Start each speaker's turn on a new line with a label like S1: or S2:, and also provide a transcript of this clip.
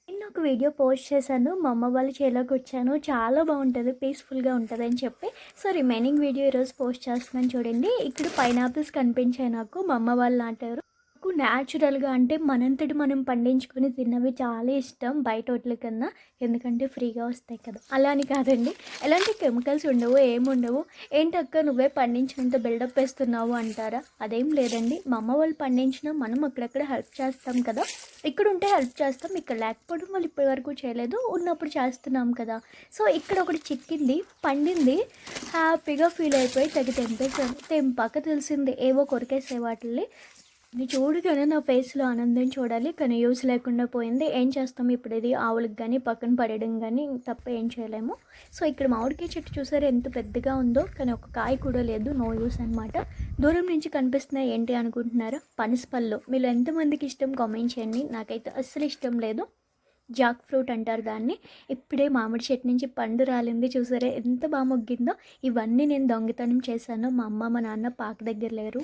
S1: నిన్న ఒక video post చేశాను. మా అమ్మ వాళ్ళ చేలోకొచ్చాను. చాలా బావుంటది. పీస్‌ఫుల్‌గా ఉంటదని చెప్పి. సో, రిమైనింగ్ వీడియో ఈరోజు పోస్ట్ చేస్తున్నాను చూడండి. ఇక్కడ పైనాపిల్స్ కనిపించాయి నాకు. మా అమ్మ వాళ్ళు నాటారు. నాకు న్యాచురల్‌గా అంటే మనంతట మనం పండించుకొని తిన్నవి చాలా ఇష్టం బయటోట్ల కన్నా. ఎందుకంటే ఫ్రీగా వస్తాయి కదా! అలా అని కాదండి. ఎలాంటి కెమికల్స్ ఉండవు, ఏముండవు. "ఏంటక్క నువ్వే పండించినంత బిల్డప్ ఇస్తున్నావు" అంటారా? అదేం లేదండి. మా అమ్మ వాళ్ళు పండించినా మనం అక్కడక్కడ హెల్ప్ చేస్తాం కదా! ఇక్కడుంటే హెల్ప్ చేస్తాం. ఇక్కడ లేకపోవడం వల్ల ఇప్పటి వరకు చేయలేదు. ఉన్నప్పుడు చేస్తున్నాం కదా! సో, ఇక్కడ ఒకటి చిక్కింది, పండింది. హ్యాపీగా ఫీల్ అయిపోయి తెగ తెంపేసాను. తెంపాక తెలిసింది ఏవో కొరికేసాయి వాటిల్ని. ఇది చూడగానే నా ఫేస్‌లో ఆనందం చూడాలి. కానీ యూజ్ లేకుండా పోయింది. ఏం చేస్తాం ఇప్పుడు ఇది ఆవులకి గానీ, పక్కన పడేయడం గానీ తప్ప ఏం చేయలేము. సో, ఇక్కడ మామిడికాయ చెట్టు చూసారా ఎంత పెద్దగా ఉందో. కానీ ఒక కాయ కూడా లేదు. నో యూజ్ అనమాట. దూరం నుంచి కనిపిస్తున్నాయి ఏంటి అనుకుంటున్నారా? పనస పళ్ళు. మీలో ఎంతమందికి ఇష్టం కామెంట్ చేయండి. నాకైతే అస్సలు ఇష్టం లేదు. జాక్ ఫ్రూట్ అంటారు దాన్ని. ఇప్పుడే మామిడి చెట్టు నుంచి పండు రాలింది చూసారా ఎంత మొగ్గిందో. ఇవన్నీ నేను దొంగతనం చేశాను. మా అమ్మ, మా నాన్న పాక దగ్గర లేరు.